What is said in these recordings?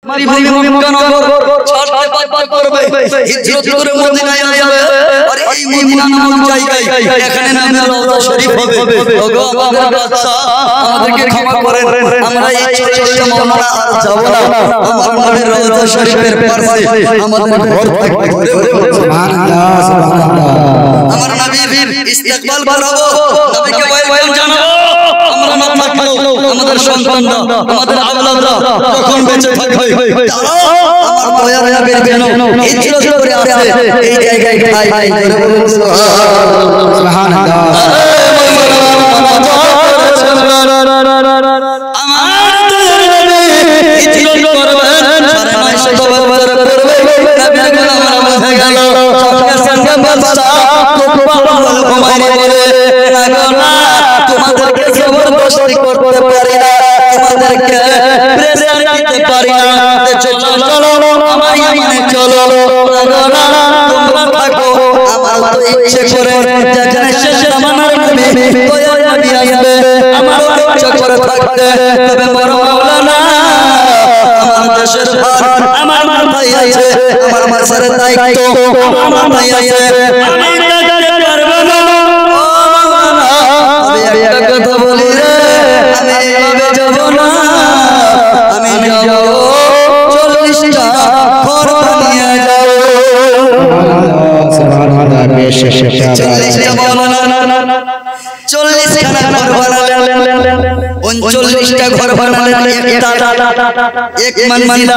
মাতৃভূমি মক্কানগর ছাড়তে বাধ্য করবে, হিজরত করে মদিনায় যাবে। আর এই মদিনা নামক জায়গায় এখানে নামে রওজা শরীফ হবে। ওগো আমাদের বাদশা, আমাদেরকে ক্ষমা করেন, আমরা এই ছোট্ট মওলানা আর যাব না। আমার নবীর রওজা শরীফের পাশে আমাদের ঘর থাকবে। সুবহানাল্লাহ, সুবহানাল্লাহ। আমার নবীর ইস্তেকবাল করাবো, নবীকে ওয়েলকাম জানাবো। আমরা না থাকলেও আমাদের সন্তানরা, আমাদের আওলাদরা যখন বেঁচে থাকবে, তারা আমার দয়ার নবীর জন্য হিজরত করে আসে এই জায়গায় খায়। সুবহানাল্লাহ। তোমাদেরকে জবরদস্তি করতে পারি না, তোমাদেরকে প্রেসার দিতে পারি না। চলো আমায় মানে চলো, তোমরা থাকো। আমার তো ইচ্ছে করে যেখানে শেষ জামানার নবী দয়ার নবী আসবে, আমার তো ইচ্ছে করে থাকতে। তবে বড় মাওলানা, আমার দেশের ভার আমার মাথায় আছে, আমার মাথার দায়িত্ব আমার মাথায় আছে। আমি থাকতে পারবো না। আমি একটা কথা বলি রে, আমি এভাবে যাব না। আমি যাব 40টা ঘর বানিয়ে যাব। সুবহানাল্লাহ। 40টা মাওলানা 40খানা ঘর বানালেন, 39টা ঘর বানালেন একটা এক মঞ্জিলা,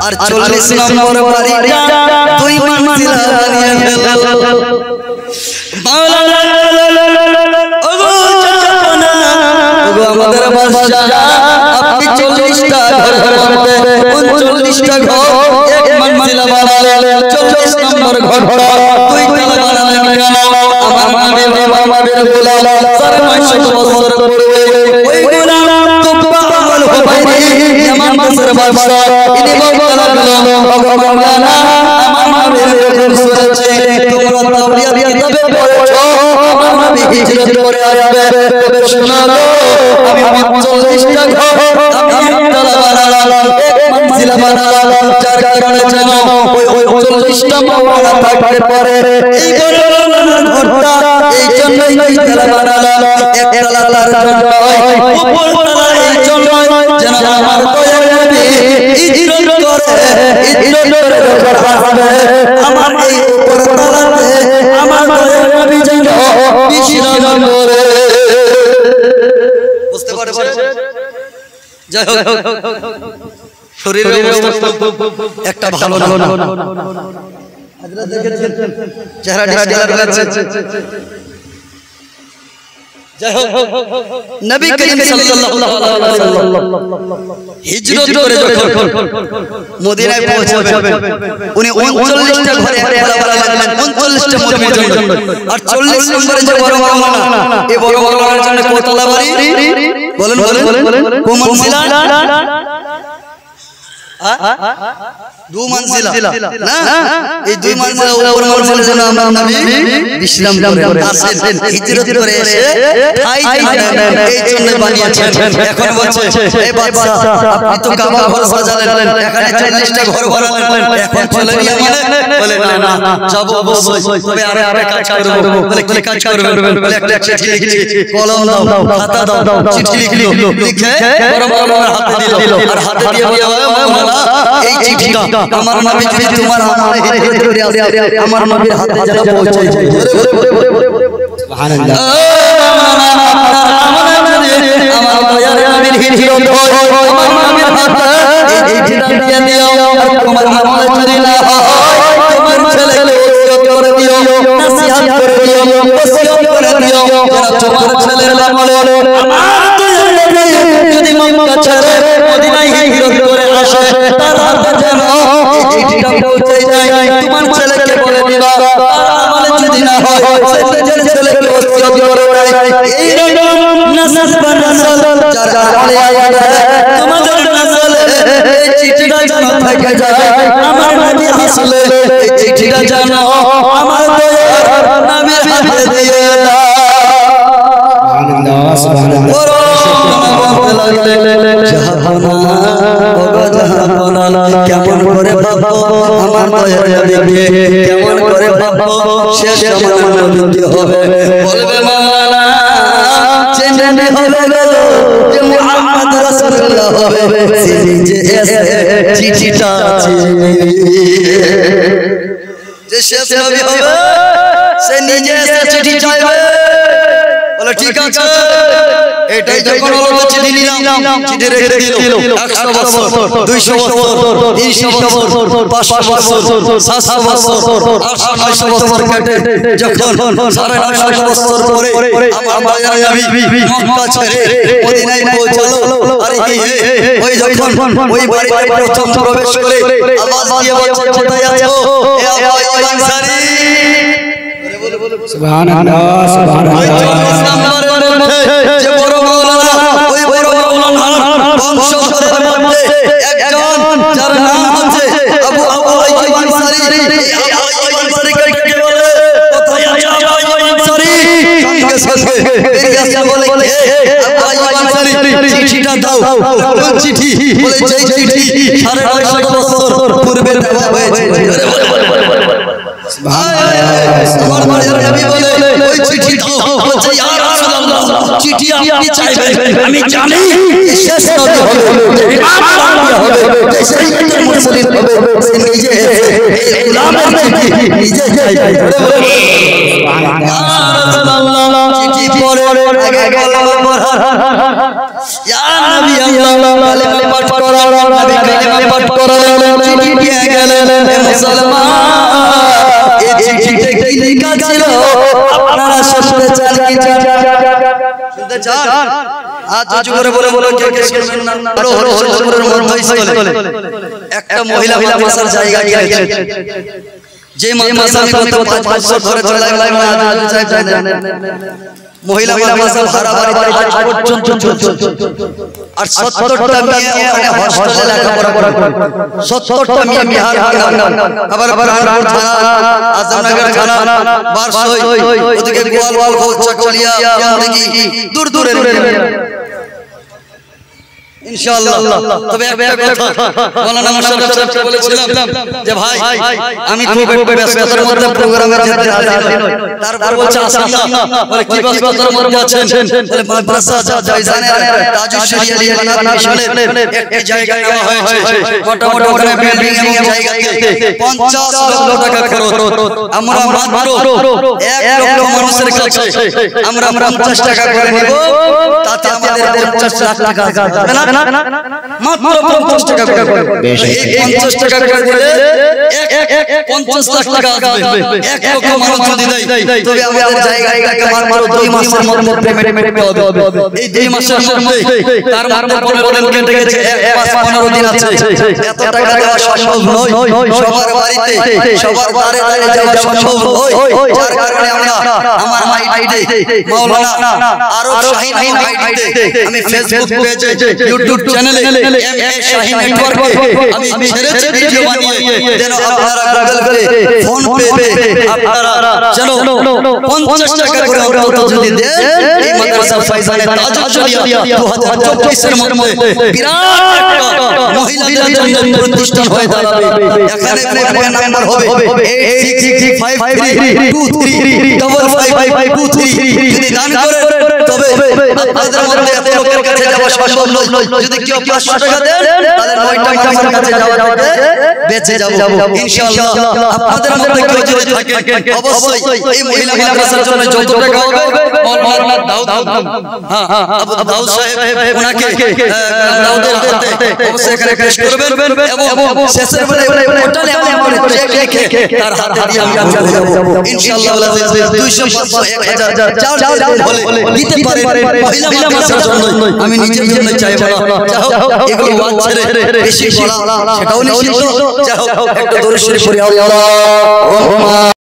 আর 40 নম্বর বাড়িটা 2 মঞ্জিলা বানিয়ে ফেলল। আমাদের বাদশা, আপনি 40টা ঘর বানাতে 39টা ঘর এক মঞ্জিলা বানালেন, 40 নম্বর ঘরটা 2 তলা বানালেন কেন? আমার নবীর গোলাম 900 বছর পূর্বে ওই গোলাম তুব্বা আল হুবাইরি ইয়ামান দেশের বাদশা, ইনি বললেন মাওলানা, আমার নবীর যখন শুনেছে তোমরা তাওরিয়াত কিতাবে পড়েছো আমার নবী হিজরত করে আসবে, তবে শোনো আমি 40টা ঘর আমি একতলা বানালাম, এক মঞ্জিলা বানালাম, যার কারণে যেন ওই 40টা মাওলানা থাকতে পারে। এই ঘরটা এই জন্যই দুইতলা বানালাম, একতলা তার জন্য উপরতলা এই জন্য যেন আমার দয়ার নবী হিজরত করে আসবে। আমার এই উপরতলাতে আমার দয়ার নবী যেন বিশ্রাম করে। বুঝতে পারছেন? যাই হোক, শরীরের অবস্থা একটা ভালো না। আপনারা দেখেছেন চেহারা ডিসকালার হয়েছে। যাই হোক, নবী করিম সাল্লাল্লাহু আলাইহি ওয়াসাল্লাম হিজরত করে যখন মদিনায় পৌঁছাবেন, উনি 39টা ঘরে বানালেন, 39টা মুমিনের জন্য। আর 40 নম্বরে যে বড় মাওলানা, এই বড় মাওলানার জন্য কতলা বাড়ি বলেন কোন মঞ্জিলা? 2 মঞ্জিলা না, এই 2 মঞ্জিলা উপর মঞ্জিলা যেন আমরা নবী বিশ্রাম করে আসেন, হিজরত করে এসে ঠাই জানেন, এই জন্য বানিয়েছেন। এখন বলছে এই বাদশা, আপনি তো কাবা ঘর সাজালেন, এখানে 40টা ঘর বানালেন, এখন চলে গিয়ে বলে না যাব অবশ্যই, তবে আর একটা কাজ করব। বলে কি কাজ করবেন? বলে একটা চিঠি লিখছি, কলম দাও, খাতা দাও, চিঠি লিখে বড় মাওলানার হাতে দিল, আর হাতে দিয়ে বলে মাওলানা এই চিঠিটা আমার নবী যদি তোমার আমলে হিজরত করে আসে, আমার নবীর হাতে যেন পৌঁছে যায়। সুবহানাল্লাহ। আমার দয়ার নবীর হিজরত হয়, আমার নবীর হাতে এই চিঠিটা দিয়ে দিও। আর তোমার আমলে যদি না হয়, তোমার ছেলেকে ওসিয়ত করে দিও, নসিহত করে দিও, ওসিয়ত করে দিও, তোমার ছেলের আমলে আমার দয়ার নবী যদি মক্কা ছেড়ে মদিনায় হিজরত করে আসে, তার হাতে যেন এই চিঠিটা পৌঁছে যায়। তোমার ছেলেকে বলে দিবা, তার আমলে যদি না হয়, সেই ছেলেকে ওসিয়ত করে দেয়। এই রকম নসল বানসল যার আমলে আসবে, তোমাদের নসলে এই চিঠিটা যেন থেকে যায়। আমার নবী আসলে এই চিঠিটা যেন আমার দয়ার নবীর হাতে দিয়ে দাও। সুবহানাল্লাহ, সুবহানাল্লাহ। জাহাপনা কেমন করে ভাববো আমার দয়ার নবীকে, কেমন করে ভাববো শেষ জামানার নবী হবে। বলবে মাওলানা চেনে হবে গো যে মুহাম্মদ রাসূলুল্লাহ হবে, সে নিজে এসে চিঠিটা চিনে যে শেষ নবী হবে, সে নিজে এসে চিঠি চাইবে। বলে ঠিক আছে, এটাই যখন হলো চিঠি নিলাম, চিঠি রেখে দিল 100 বছর 200 বছর 300 বছর 500 বছর 700 বছর 800 বছর কেটে যখন 950 বছর পরে আমার মায়ার নবী মক্কা ছেড়ে মদিনায় পৌঁছালো। আরে ওই যখন ওই বাড়িতে প্রথম প্রবেশ করে আওয়াজ দিয়ে বলছে কোথায় আছো এ আবু আইয়ুব আনসারী। সুবহানাল্লাহ সুবহানাল্লাহ। যে বড় মাওলানা, ওই বড় মাওলানার বংশধরের মধ্যে একজন যার নাম হচ্ছে আবু আইয়ুব আনসারী। আবু আইয়ুব আনসারীকে কে বলে? কোথায় আছে আবু আইয়ুব আনসারী? সঙ্গে সঙ্গে বেরিয়ে আসে বলে আবু আইয়ুব আনসারী চিঠিটা দাও। কোন চিঠি? বলে যেই চিঠি 950 বছর পূর্বে দেওয়া হয়েছে। আমার মায়ের নবী বলে ওই চিঠি দাও। বলছে ইয়া রাসূলুল্লাহ চিঠি আপনি চাইবেন, আমি জানি শেষ নবী হবে, ইমাম হবে, সেই মুসলিম হবে, সে নিজে গোলামের চিঠি নিজে চাইবে। সুবহানাল্লাহ সুবহানাল্লাহ। চিঠি পড়ে আগে কলমা পড়া, ইয়া নবী আল্লাহ কালেমা পাঠ করো, নবী কালেমা পাঠ করো, চিঠি দিয়ে গেলেন মুসলমান। এই চিঠিতে কি লেখা ছিল আপনারা শুনতে চান কি? শুনতে চান? আজ জোরে বলে বলো কে কে শুনবেন না? আরো হরিশচন্দ্রের মধ্যস্থলে একটা মহিলা মাসার জায়গা গিয়েছে, যে মাসা কত 5 বছর ধরে চলে গেল আজ চাই না। মহিলা মাসা ভাড়া বাড়ি আজ পর্যন্ত চলছে। আর 70টা মেয়ে ওখানে হস্টেলে লেখাপড়া করে, 70টা মেয়ে বিহার আবার কানপুর থানা, আজমনগর থানা, বারসই, ওদিকে গোয়ালওয়াল, চাকুলিয়া, আমদিকি, দূর দূরের ইনশাআল্লাহ। তবে একটা কথা মাওলানা মাশরাফ সাহেবকে বলেছিলাম যে ভাই আমি খুব একটু ব্যস্ততার মধ্যে প্রোগ্রামে যেতে রাজি নই। তারপর বলছে আসেন না। বলে কি ব্যস্ততার মধ্যে আছেন? বলে মাদ্রাসা জায়জানের তাজুশ শরিয়া বানাত মিশনের একটি জায়গা নেওয়া হয়েছে, মোটামুটি ওখানে বিল্ডিং এবং জায়গাতে 50 লক্ষ টাকা খরচ। আমরা মাত্র 1 লক্ষ মানুষের কাছে আমরা 50 টাকা করে নেব, তাতে আমাদের 50 লাখ টাকা আসবে না? মাত্র 50 টাকা করে। এই 50 টাকা করে দিলে 50 লাখ টাকা আসবে। 1 লক্ষ মানুষ যদি দেয় তবে আমাদের জায়গাটাকে মাত্র 2 মাসের মধ্যে পেমেন্ট করতে হবে। এই 2 মাসের মধ্যে তার মধ্যে 15 দিন কেটে গেছে, 1 মাস 15 দিন আছে। এত টাকা দেওয়া সম্ভব নয় সবার বাড়িতে, সবার দ্বারে দ্বারে যাওয়া সম্ভব নয়। যার কারণে আমরা আমার আইডিতে মাওলানা আরো শাহিন আইডিতে আমি ফেসবুক পেজে ইউটিউব চ্যানেলে এমএ শাহিন নেটওয়ার্কে আমি ছেড়েছি ভিডিও বানিয়ে, যেন আপনারা গুগল পে, ফোন পে আপনারা যেন 50 টাকা করে অন্তত যদি দেন, এই মাদ্রাসা ফাইজানে তাজুশ শরিয়া 2024 এর মধ্যে বিরাট একটা মহিলাদের জন্য প্রতিষ্ঠান হয়ে দাঁড়াবে। এখানে ফোন নাম্বার হবে 8665235523। যদি দান করেন তবে আপনাদের মধ্যে এত লোকের কাছে যাওয়া সম্ভব নয়। যদি কেউ 500 টাকা দেন তাহলে 9টা মানুষের কাছে যাওয়া থেকে বেঁচে যাব ইনশাআল্লাহ। আপনাদের মধ্যে কেউ যদি থাকেন অবশ্যই এই মহিলা মাদ্রাসার জন্য যত টাকা হবে মাওলানা দাউদ আবু দাউদ সাহেব ওনাকে দাউদের হাতে অবশ্যই এখানে পেশ করবেন এবং শেষের বেলায় টোটালি আমার চেক লিখে তার হাতে দিয়ে আমি চলে যাব ইনশাআল্লাহ। 200 500 1000 যা বলে দিতে পারেন মহিলা মাদ্রাসার জন্য। আমি নিজের জন্য চাইব না, যাও এগুলো ওয়াজ ছেড়ে বেশি বলা সেটাও নিষিদ্ধ। যাও একটা দরুদ শরীফ পড়ি আল্লাহ